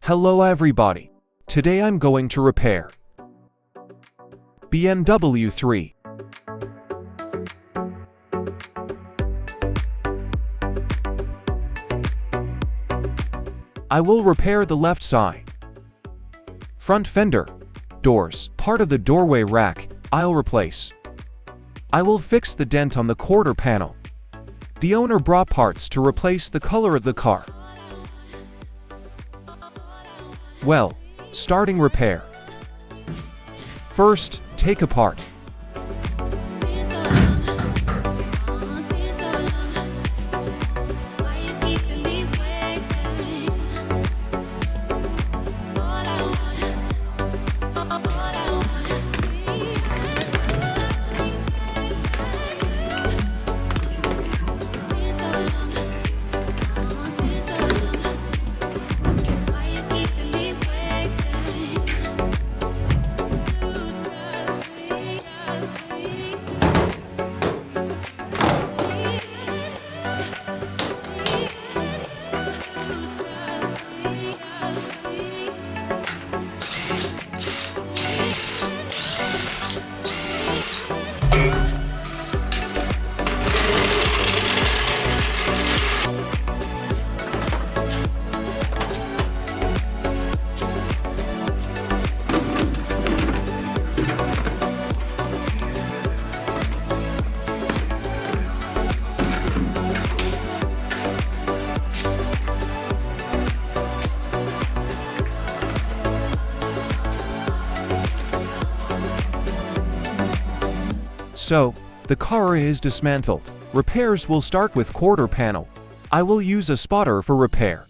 Hello everybody. Today I'm going to repair BMW 3. I will repair the left side, front fender, doors, part of the doorway rack, I'll replace. I will fix the dent on the quarter panel. The owner brought parts to replace the color of the car. Well, starting repair. First, take apart. So, the car is dismantled. Repairs will start with quarter panel. I will use a spotter for repair.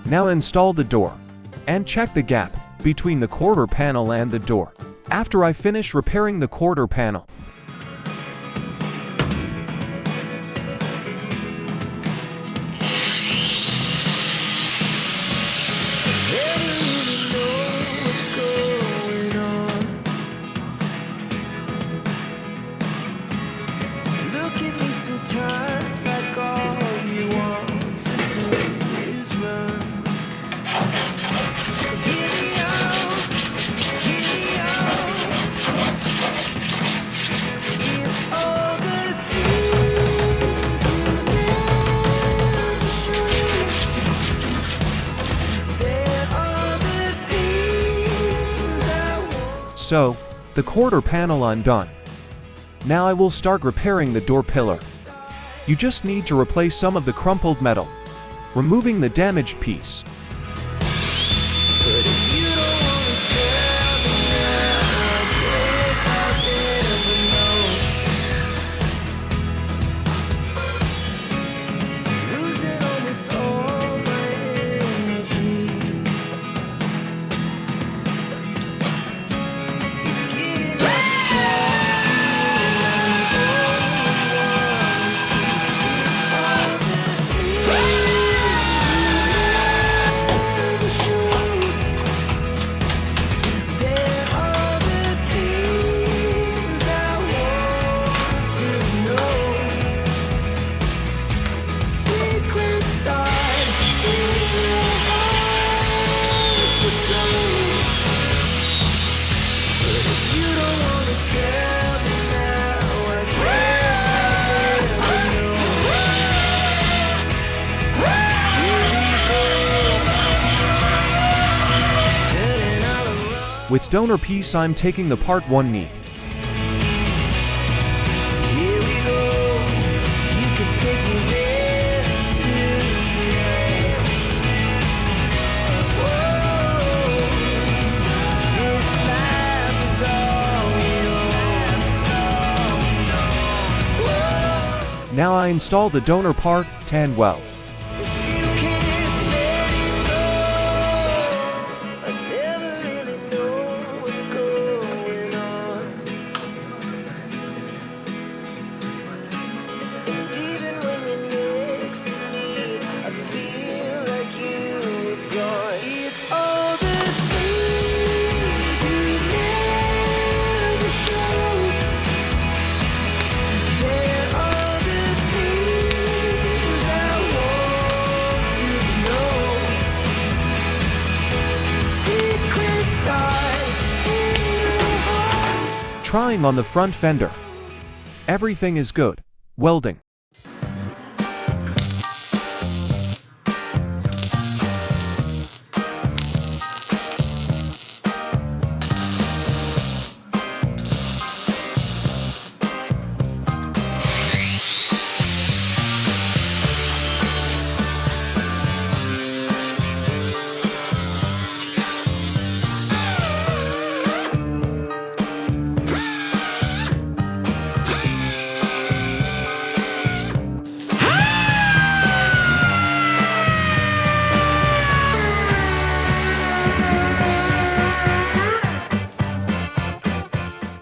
Now install the door, and check the gap between the quarter panel and the door. After I finish repairing the quarter panel, So, the quarter panel undone. Now I will start repairing the door pillar. You just need to replace some of the crumpled metal, removing the damaged piece. With donor piece I'm taking the part 1 need. Here we go. You can take me there tonight. Whoa. This life is all we know. Whoa. Now I install the donor part, tan weld. Trying on the front fender. Everything is good. Welding.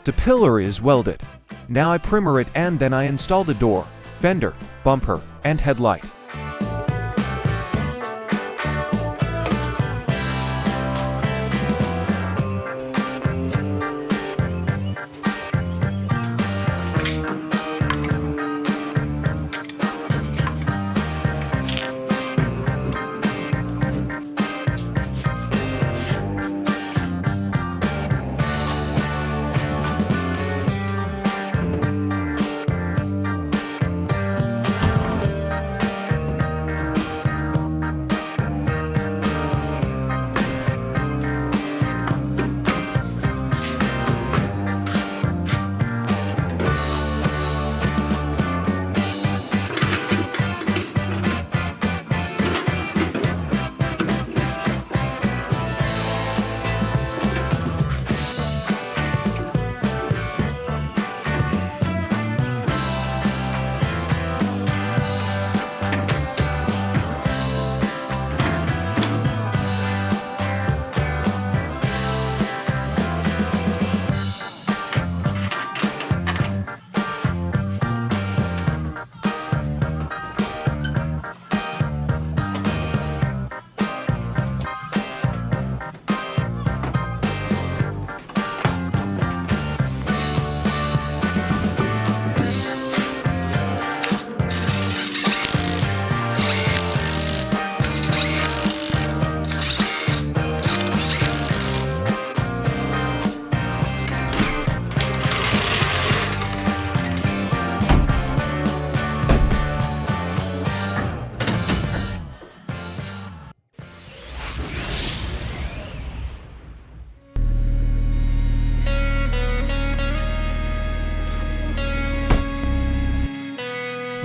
The pillar is welded. Now I primer it and then I install the door, fender, bumper, and headlight.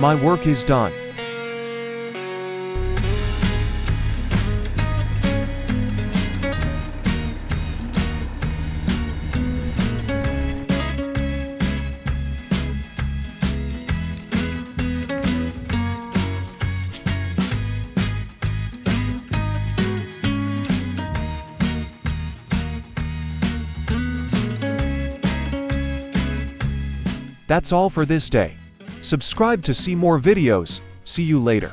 My work is done. That's all for this day. Subscribe to see more videos. See you later.